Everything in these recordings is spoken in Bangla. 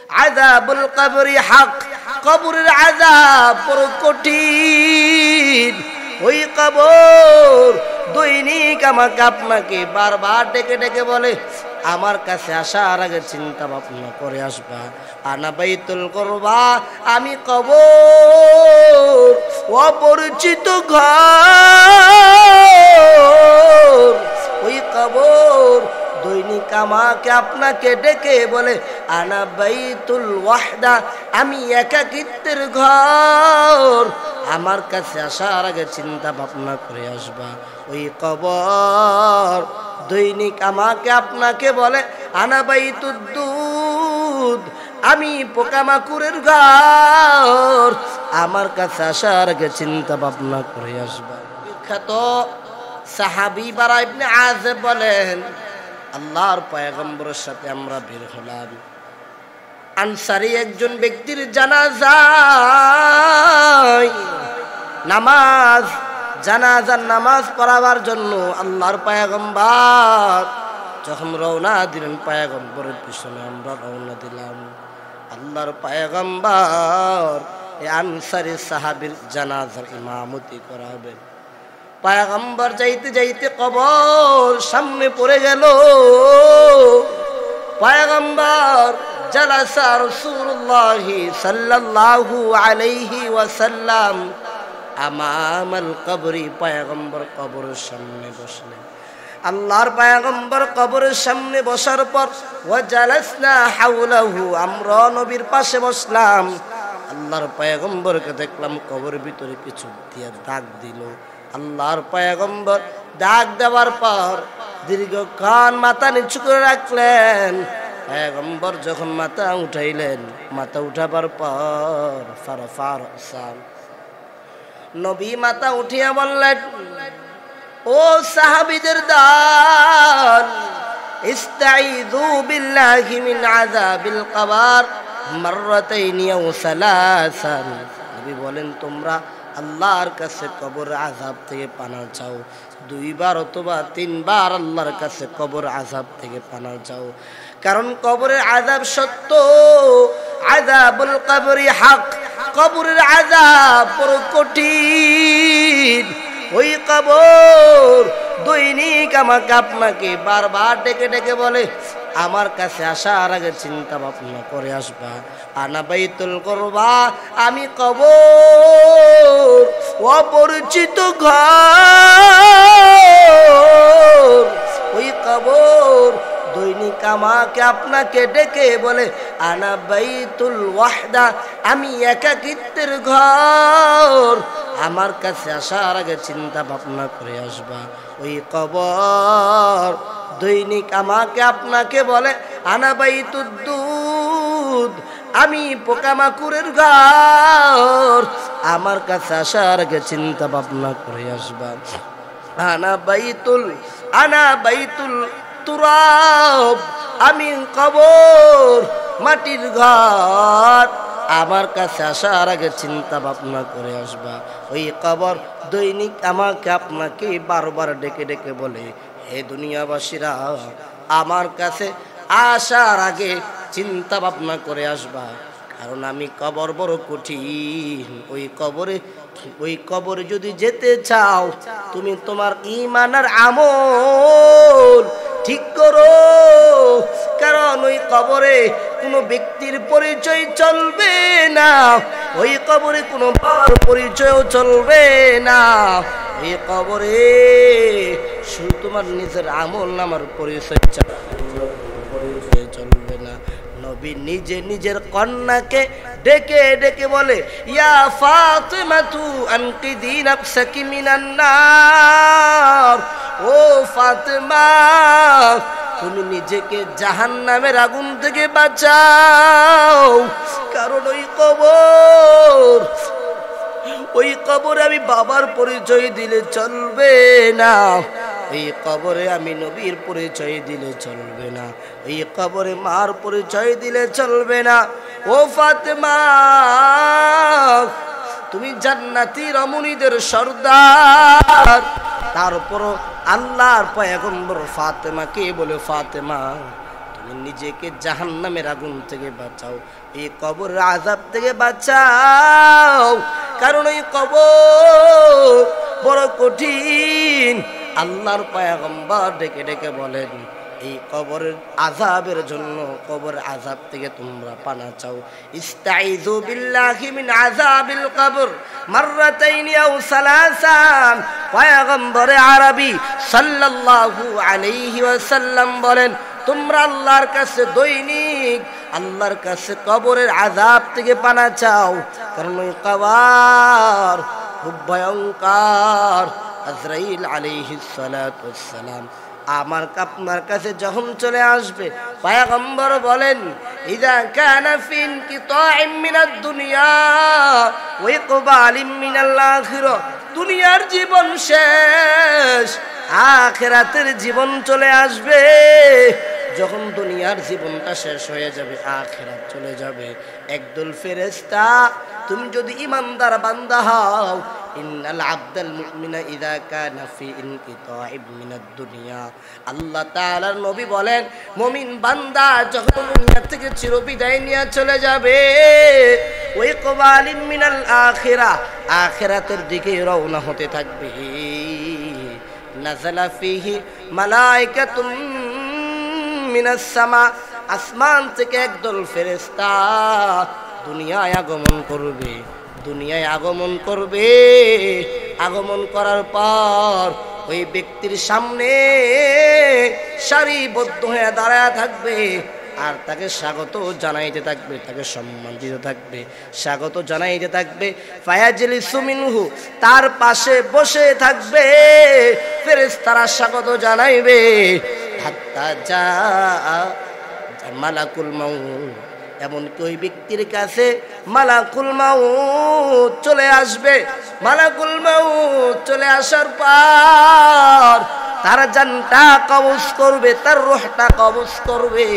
আযাবুল কবরি হক, কবরের আযাব বড় কঠিন। ওই কবর দৈনিক আমাকে আপনাকে বারবার ডেকে ডেকে বলে, আমার কাছে আসার আগে চিন্তা ভাবনা করে আসবা। আনা বাইতুল কুরবা, আমি কবর, অপরিচিত ঘর। ওই কবর দৈনিক আমাকে আপনাকে ডেকে বলে, আনা বাইতুল ওয়াহদা, আমি একাকিত্বের ঘর। আমার কাছে আসার আগে চিন্তা ভাবনা করে আসবা। ওই কবর দৈনিক আমাকে আপনাকে বলে, আনা বাইতুদ দুদ, আমি পোকামাকুরের ঘর। আমার কাছে আসার আগে চিন্তা ভাবনা করে আসবা। বিখ্যাত সাহাবী বারা ইবনে আযিব বলেন, আল্লাহর পয়গম্বরের সাথে আমরা বের হলাম। আনসারী একজন ব্যক্তির জানাজার নামাজ পড়াবার জন্য আল্লাহর পয়গম্বর যখন রওনা দিলেন, পয়গম্বরের পিছনে আমরা রওনা দিলাম। আল্লাহর পয়গম্বর এই আনসারী সাহাবীর জানাজার ইমামতি করাবেন। পয়গম্বর যাইতে যাইতে কবর সামনে পড়ে গেল। পয়গম্বর জালাসা রাসূলুল্লাহ সাল্লাল্লাহু আলাইহি ওয়াসাল্লাম আমামাল কবরি, পয়গম্বর কবরের সামনে বসলেন। আল্লাহর পয়গম্বর কবরের সামনে বসার পর ওয়া জালাসনা হাওলাহু, আমরা নবীর পাশে বসলাম। আল্লাহর পয়গম্বরকে দেখলাম কবরের ভিতরে কিছু দিয়ে দাগ দিল। আল্লাহর পয়গম্বর ডাক দেওয়ার পর দীর্ঘক্ষণ মাথা নিচু করে রাখলেন। পয়গম্বর যখন মাথা উঠাইলেন, মাথা উঠাবার পর ফারফার নবী মাথা উঠিয়া বললেন, ও সাহাবীদের দল, ইস্তাইযু বিল্লাহি মিন আযাবিল কবর মাররাতাইন আও সালাসান। নবী বলেন, তোমরা আল্লাহর কাছে কবর আযাব থেকে পানা চাও, 2 বার অথবা 3 বার আল্লাহর কাছে কবর আযাব থেকে পানা চাও। কারণ কবরের আযাব সত্য, আযাবুল কবরি হক, কবরের আযাব বড় কঠিন। ওই কবর দৈনিক আমাকে আপনাকে বারবার ডেকে ডেকে বলে, আমার কাছে আসার আগে চিন্তা ভাবনা করে আসবা। আনা বাইতুল কুরবা, আমি কবর, অপরিচিত ঘর। ওই কবর দৈনিক আমাকে আপনাকে ডেকে বলে, আনা বাইতুল ওয়াহদা, আমি একাকিত্বের ঘর। আমার কাছে আসার আগে চিন্তা ভাবনা করে আসবা। ওই কবর দৈনিক আমাকে আপনাকে বলে, আনা বাইতুদ দুদ, আমি পোকামাকুরের ঘর। আমার কাছে আসার আগে চিন্তা ভাবনা করে আসবা। আনা বাইতুল তুরাব, আমি কবর, মাটির ঘর। আমার কাছে আসার আগে চিন্তা ভাবনা করে আসবা। ওই কবর দৈনিক আমাকে আপনাকে বারবার ডেকে ডেকে বলে, হে দুনিয়াবাসীরা, আমার কাছে আসার আগে চিন্তা ভাবনা করে আসবা। কারণ আমি কবর বড় কঠিন। ওই কবরে যদি যেতে চাও, তুমি তোমার ঈমান আর আমল ঠিক করো। কারণ ওই কবরে কোনো ব্যক্তির পরিচয় চলবে না, ওই কবরে কোনো বাবার পরিচয়ও চলবে না। ওই কবরে শুধু তোমার নিজের আমল নামার পরিচয় চলবে না। নবী নিজে নিজের কন্যাকে ডেকে ডেকে বলে, ইয়া ফাতিমাতু আনকিদি নাফসাকি মিনান নার, ও ফাতিমা, তুমি নিজেকে জাহান্নামের আগুন থেকে বাঁচাও। কারণ ওই কবরে আমি বাবার পরিচয় দিলে চলবে না, এই কবরে আমি নবীর পরিচয় দিলে চলবে না, এই কবরে মার পরিচয় দিলে চলবে না। ও ফাতেমা, তুমি জান্নাতি রমণীদের সর্দার। তারপরও আল্লাহর পয়গম্বর ফাতেমাকে বলে, ফাতেমা নিজেকে জাহান্নামের আগুন থেকে বাঁচাও, এই কবরের আযাব থেকে বাঁচাও, কারণ এই কবর বড় কঠিন। আল্লাহর পয়গম্বর ডেকে ডেকে বলেন এই কবরের আযাবের জন্য, কবরের আযাব থেকে তোমরা পানা চাও। ইস্তাইযু বিল্লাহি মিন আযাবিল কবর মাররাতাইনি আও সালাসান। পয়গম্বরে আরবি সাল্লাল্লাহু আলাইহি ওয়াসাল্লাম বলেন তোমরা আল্লাহর কাছে দৈনিক আল্লাহর কাছে কবরের আযাব থেকে পানা চাও, কারণ ওই কবর খুব ভয়ঙ্কর। আজরাইল আলাইহিস সালাতু ওয়াস সালাম আপনার কাছে যখন চলে আসবে, পয়গম্বর বলেন ইযা কানা ফি ইনকিতাইম মিনাদ দুনিয়া ওয়া ইকবালিম মিনাল আখিরাহ, দুনিয়ার জীবন শেষ, আখিরাতের জীবন চলে আসবে। যখন দুনিয়ার জীবনটা শেষ হয়ে যাবে, আখিরাত চলে যাবে, একদল ফেরেশতা, তুমি যদি ঈমানদার বান্দা হও, ইন্নাল আবদাল মুমিনা ইযা কানা ফি ইনকিতাইম মিনাদ দুনিয়া, আল্লাহ তাআলার নবী বলেন মুমিন বান্দা যখন দুনিয়া থেকে চিরবিদায় নিয়ে চলে যাবে, ওই ইকবালিম মিনাল আখিরাহ, আখিরাতের দিকে রওনা হতে থাকবে, নাযালা ফিহি মালায়েকাতুন মিনাস সামা, আসমান থেকে একদল ফেরেশতা দুনিয়ায় আগমন করবে, দুনিয়ায় আগমন করবে। আগমন করার পর ওই ব্যক্তির সামনে সারিবদ্ধ হয়ে দাঁড়ায় থাকবে, আর তাকে স্বাগত জানাইতে থাকবে, তাকে সম্মান দিতে থাকবে, স্বাগত জানাইতে থাকবে। ফায়াজলিসু মিনহু, তার পাশে বসে থাকবে, ফেরেশতারা স্বাগত জানাইবে। হাত্তা যা মালাকুল মাউত, এমনকি ওই ব্যক্তির কাছে মালাকুল মাউত চলে আসবে। মালাকুল মাউত চলে আসার পর তার জানটা কবজ করবে, তার রূহটা কবজ করবে।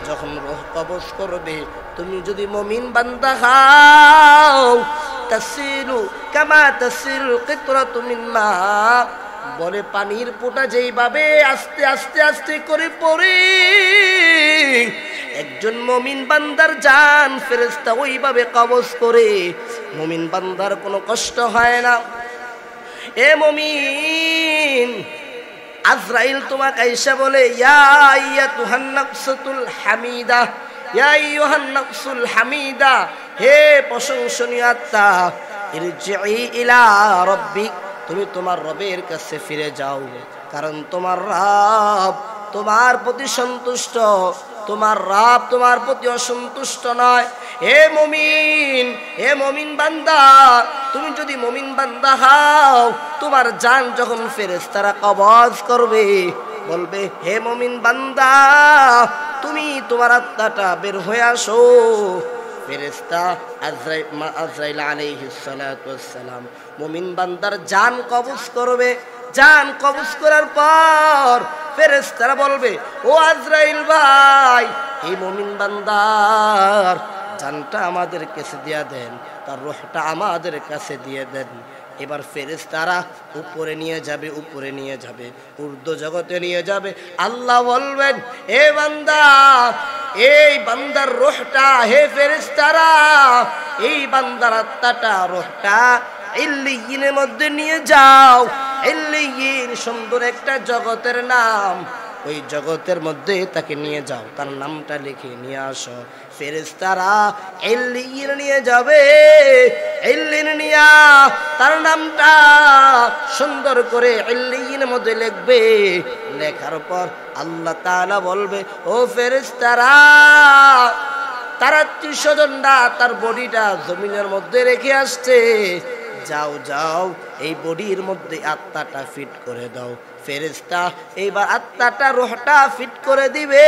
যখন রূহ কবজ করবে, তুমি যদি মুমিন বান্দা হও, তাসিলু কামা তাসিলুল কিতরাতু মিন মা, বলে পানির ফোঁটা যেইভাবে আস্তে আস্তে আস্তে করে পড়ে, একজন মুমিন বান্দার জান ফেরেশতা ওইভাবে কবজ করে, মুমিন বান্দার কোনো কষ্ট হয় না। এ মুমিন, আজরাইল তোমাকে আয়েশা বলে ইয়া আইয়াতুহান নাফসুল হামিদা, ইয়া আইয়ুহান নাফসুল হামিদা, হে প্রশংসনীয় আত্মা, ইরজিই ইলা রাব্বিক, তুমি তোমার রবের কাছে ফিরে যাও, কারণ তোমার রব তোমার প্রতি সন্তুষ্ট, তোমার রব তোমার প্রতি অসন্তুষ্ট নয়। হে মুমিন, হে মুমিন বান্দা, তুমি যদি মুমিন বান্দা হও, তোমার জান যখন ফেরেশতারা কবজ করবে, বলবে হে মুমিন বান্দা, তুমি তোমার আত্মাটা বের হয়ে আসো। ফেরেশতা আজরাইল আলাইহিস সালাতু ওয়াস সালাম মুমিন বান্দার জান কবজ করবে। জান কবজ করার পর ফেরেশতারা বলবে ও আজরাইল ভাই, এই মুমিন বান্দার জানটা আমাদের কাছে দিয়ে দেন, তার রূহটা আমাদের কাছে দিয়ে দেন। এবার ফেরেশতারা উপরে নিয়ে যাবে, উপরে নিয়ে যাবে, ঊর্ধ্ব জগতে নিয়ে যাবে। আল্লাহ বলবেন হে বান্দা, এই বান্দার রূহটা, হে ফেরেশতারা, এই বান্দার আত্মাটা, রূহটা ইল্লিয়িনের মধ্যে নিয়ে যাও। ইল্লিয়িন সুন্দর একটা জগতের নাম, ওই জগতের মধ্যে তাকে নিয়ে যাও, তার নামটা লিখে নিয়ে আসো। ফেরেশতারা ইল্লিয়িন নিয়ে যাবে, ইল্লিয়িন নিয়া তার নামটা সুন্দর করে ইল্লিয়িনের মধ্যে লিখবে। লেখার পর আল্লাহ তাআলা বলবে ও ফেরেশতারা, তার আত্মীয়স্বজনরা তার বডিটা জমিনের মধ্যে রেখে আসছে, যাও যাও এই বডির মধ্যে আত্মাটা ফিট করে দাও। ফেরেশতা এইবার আত্মাটা, রূহটা ফিট করে দিবে।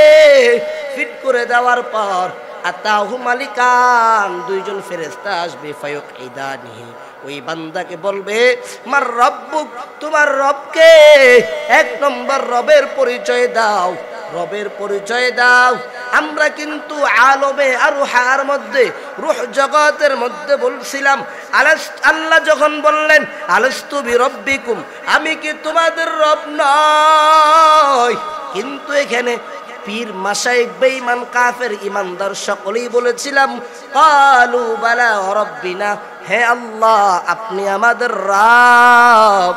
ফিট করে দেওয়ার পর আতাহু মালিকান, দুইজন ফেরেশতা আসবে, ফায়ুকইদানিহি, ওই বান্দাকে বলবে মার রব্বুক, তোমার রবকে, এক নম্বর রবের পরিচয় দাও, রবের পরিচয় দাও। আমরা কিন্তু আলমে আরুহার মধ্যে, রূহ জগতের মধ্যে বলছিলাম, আল্লাহ যখন বললেন আলাস্তু বিরব্বিকুম, আমি কি তোমাদের রব নয়? কিন্তু এখানে পীর মাশায়েখ বেঈমান কাফের ইমানদার সকলেই বলেছিলাম ক্বালু বালা রাব্বিনা, হে আল্লাহ আপনি আমাদের রব।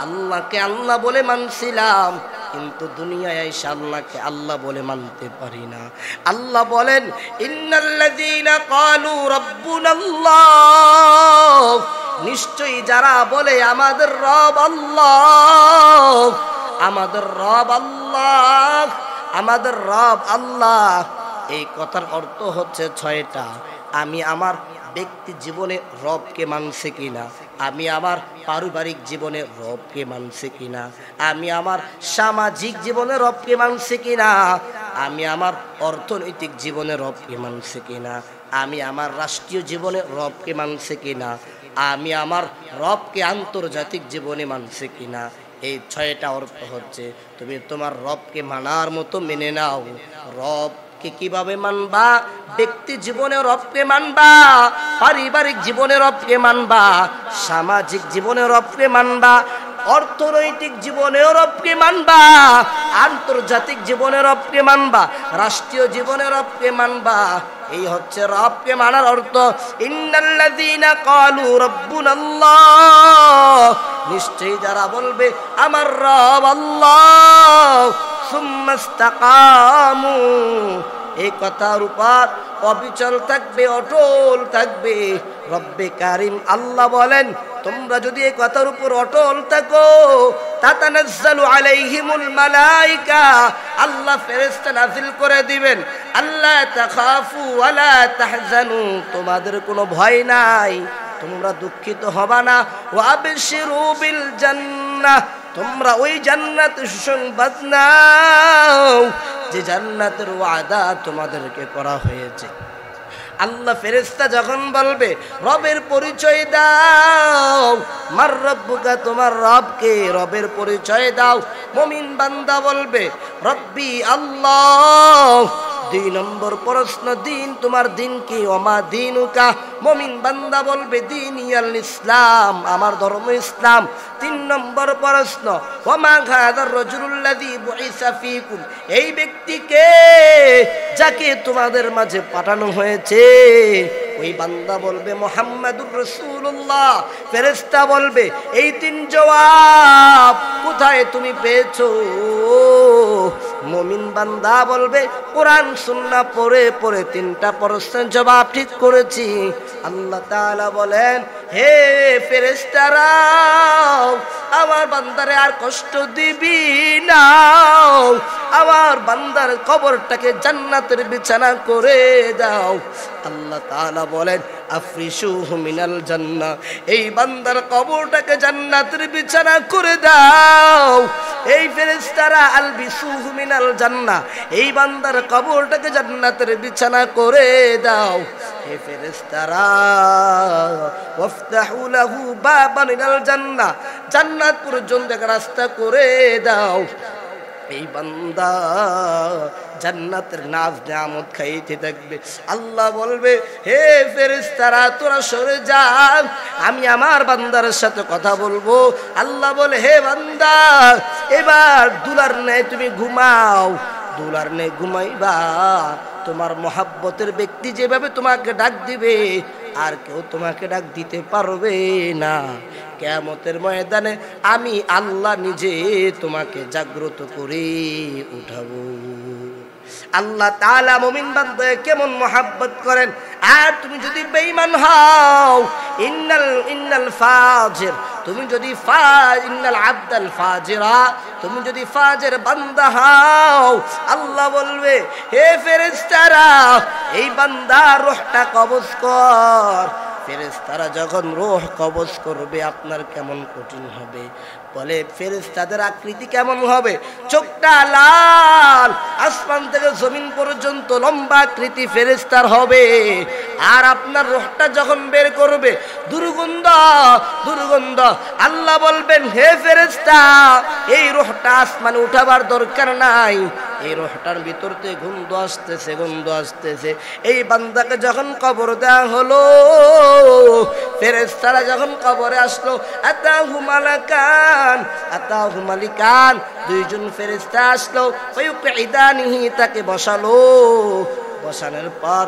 আল্লাহকে আল্লাহ বলে মানছিলাম, কিন্তু দুনিয়ায় এসে আল্লাহকে আল্লাহ বলে মানতে পারি না। আল্লাহ বলেন ইন্নাল্লাযীনা ক্বালু রাব্বুনাল্লাহ, নিশ্চয়ই যারা বলে আমাদের রব আল্লাহ, আমাদের রব আল্লাহ, আমাদের রব আল্লাহ, এই কথার অর্থ হচ্ছে 6টা। আমি আমার ব্যক্তি জীবনে রবকে মানছি কিনা, আমি আমার পারিবারিক জীবনে রবকে মানছি কিনা, আমি আমার সামাজিক জীবনে রবকে মানছি কিনা, আমি আমার অর্থনৈতিক জীবনে রবকে মানছি কিনা, আমি আমার রাষ্ট্রীয় জীবনে রবকে মানছি কিনা, আমি আমার রবকে আন্তর্জাতিক জীবনে মানছি কিনা। এই 6টা অর্থ হচ্ছে তুমি তোমার রবকে মানার মতো মেনে নাও। রবকে কিভাবে মানবা? ব্যক্তি জীবনে রবকে মানবা, পারিবারিক জীবনে রবকে মানবা, সামাজিক জীবনে রবকে মানবা, অর্থনৈতিক জীবনেও রবকে মানবা, আন্তর্জাতিক জীবনে রবকে মানবা, রাষ্ট্রীয় জীবনে রবকে মানবা। এই হচ্ছে রবকে মানার অর্থ। ইন্নাল্লাযীনা ক্বালু রাব্বুনাল্লাহ, নিশ্চয়ই যারা বলবে আমার রব আল্লাহ, সুম্মা ইসতাকামু, এই কথার উপর অবিচল থাকবে, অটল থাকবে। রব্বে কারিম আল্লাহ বলেন তোমরা যদি এই কথার উপর অটল থাকো, তাতানাজ্জালু আলাইহিমুল মালাইকা, আল্লাহ ফেরেশতা নাযিল করে দিবেন, আল্লাহ তাখাফু ওয়ালা তাহজানু, তোমাদের কোনো ভয় নাই, তোমরা দুঃখিত হবা না, ওয়া আবশিরু বিল জান্নাহ, তোমরা ওই জান্নাতের সুসংবাদ নাও যে জান্নাতের ওয়াদা তোমাদেরকে করা হয়েছে। আল্লাহ ফেরেশতা যখন বলবে রবের পরিচয় দাও, মার রব্বুকা, তোমার রবকে, রবের পরিচয় দাও। মুমিন বান্দা বলবে রব্বি আল্লাহ। 2 নম্বর প্রশ্ন, দিন, তোমার দিন কি? ওমা দিনুকা, মুমিন বান্দা বলবে দীনিয়াল ইসলাম, আমার ধর্ম ইসলাম। 3 নম্বর প্রশ্ন, ওমা হাযার রাজুলুল্লাযী বুইসা ফীকুম, এই ব্যক্তিকে যাকে তোমাদের মাঝে পাঠানো হয়েছে। ওই বান্দা বলবে মুহাম্মাদুর রাসূলুল্লাহ। ফেরেশতা বলবে এই 3 জবাব কোথায় তুমি পেয়েছো? মুমিন বান্দা বলবে কোরআন সুন্নাহ পড়ে পড়ে 3টা প্রশ্নের জবাব ঠিক করেছি। আল্লাহ তাআলা বলেন হে ফেরেশতারা, আমার বান্দারে আর কষ্ট দিবি না, আমার বান্দার কবরটাকে জান্নাতের বিছানা করে দাও। আল্লাহ তাআলা বলেন আফরিশুহু মিনাল জান্নাহ, এই বান্দার কবরটাকে জান্নাতের বিছানা করে দাও। এই ফেরেশতারা আলবিসুহু মিনাল জান্নাহ, এই বান্দার কবরটাকে জান্নাতের বিছানা করে দাও। হে ফেরেশতারা ওয়াফতাহু লাহু বাবান মিনাল জান্নাহ, জান্নাত পর্যন্ত এক রাস্তা করে দাও। এই বান্দা জান্নাতের নাজ নিয়ামত খাইতে থাকবে। আল্লাহ বলবে হে ফেরেশতারা তোরা সরে যা, আমি আমার বান্দার সাথে কথা বলবো। আল্লাহ বলে হে বান্দা, এবার দুলার নেই তুমি ঘুমাও, দুলার নেই ঘুমাইবা। তোমার মহাব্বতের ব্যক্তি যেভাবে তোমাকে ডাক দিবে আর কেউ তোমাকে ডাক দিতে পারবে না। কিয়ামতের ময়দানে আমি আল্লাহ নিজে তোমাকে জাগ্রত করে উঠাবো। আল্লাহ তাআলা মুমিন বান্দাকে কেমন মহব্বত করেন। আর তুমি যদি বেঈমান হও, ইন্নাল ফাজির, তুমি যদি ইন্নাল আবদাল ফাজিরা, তুমি যদি ফাজির বান্দা হও, আল্লাহ বলবে হে ফেরেশতারা এই বান্দার রূহটা কবজ কর। ফেরেশতারা যখন রূহ কবজ করবে আপনার কেমন কঠিন হবে। বলে ফেরেশতাদের আকৃতি কেমন হবে? চোখটা লাল, আসমান থেকে জমিন পর্যন্ত লম্বা আকৃতি ফেরেশতার হবে। আর আপনার রূহটা যখন বের করবে দুর্গন্ধ দুর্গন্ধ। আল্লাহ বলবেন হে ফেরেশতা এই রূহটা আসমানে উঠাবার দরকার নাই, এই রূহটার ভিতর থেকে গন্ধ আসতেছে, গন্ধ আসতেছে। এই বান্দাকে যখন কবর দেওয়া হলো, ফেরেশতারা যখন কবরে আসলো, আতাহু মালাকান, মালিকান, আতাহু মালিকান, দুইজন ফেরেশতা আসলো, ফায়ুকঈদানিহি, তাকে বসালো। বসানোর পর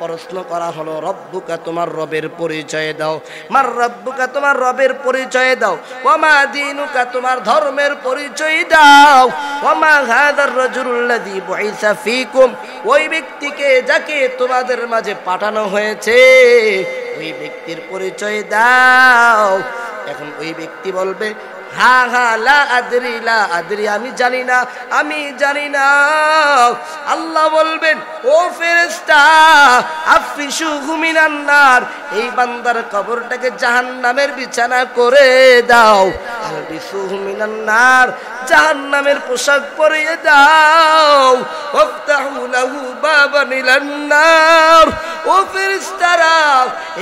প্রশ্ন করা হলো, রব্বুকা, তোমার রবের পরিচয় দাও। মার রব্বুকা, তোমার রবের পরিচয় দাও। ওয়ামা দীনুকা, তোমার ধর্মের পরিচয় দাও। ওয়ামা হাযার রাজুলুল্লাযী বুইসা ফীকুম, ওই ব্যক্তিকে যাকে তোমাদের মাঝে পাঠানো হয়েছে ওই ব্যক্তির পরিচয় দাও। এখন ওই ব্যক্তি বলবে, হা হা লা আদরি, লা আদরি, আমি জানি না, আমি জানি না। আল্লাহ বলবেন, ও ফেরেশতা, আফরিশুহু মিনান নার, এই বান্দার কবরটাকে জাহান্নামের বিছানা করে দাও। আলবিসুহু মিনান নার, জাহান্নামের পোশাক পরিয়ে দাও। ওয়াফতাহু লাহু বাবান ইলান নার, ও ফেরেশতারা,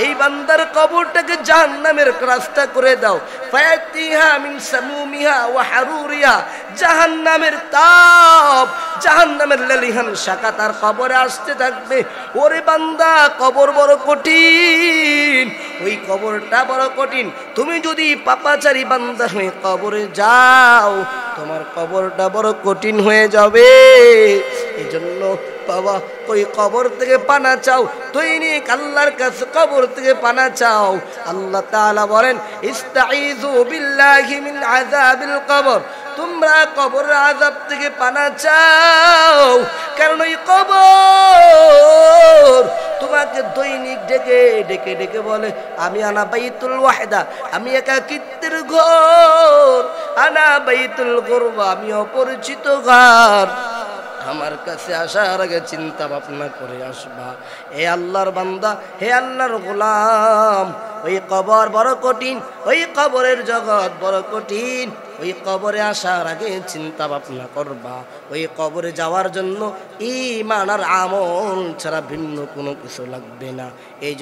এই বান্দার কবরটাকে জাহান্নামের রাস্তা করে দাও। ফায়াতিহা মিন সামুমিহা ওয়া হারুরিহা, জাহান্নামের তাপ, জাহান্নামের লেলিহান শাখা তার কবরে আসতে থাকবে। ওরে বান্দা, কবর বড় কঠিন, ওই কবরটা বড় কঠিন। তুমি যদি পাপাচারী বান্দা হয়ে কবরে যাও, তোমার কবরটা বড় কঠিন হয়ে যাবে। এই জন্য বাবা, ওই কবর থেকে পানা চাও, দৈনিক আল্লাহর কাছে কবর থেকে পানা চাও। আল্লাহ তাআলা বলেন, ইস্তাঈযু বিল্লাহি মিন আযাবিল কবর, তোমরা কবরের আযাব থেকে পানা চাও। কারণ ওই কবর তোমাকে দৈনিক ডেকে ডেকে ডেকে বলে, আমি আনা বাইতুল ওয়াহদা, আমি একাকিত্বের ঘর, আনা বাইতুল গুরবা, আমি অপরিচিত ঘর। আমার কাছে আসার আগে চিন্তা ভাবনা করে আসবা। হে আল্লাহর বান্দা, হে আল্লাহর গোলাম, ওই কবর বড় কঠিন, ওই কবরের জগৎ বড় কঠিন। ওই কবরে আসার আগে চিন্তা ভাবনা করবা। ওই কবরে যাওয়ার জন্য ঈমান আর আমল ছাড়া ভিন্ন কোনো কিছু লাগবে না। এই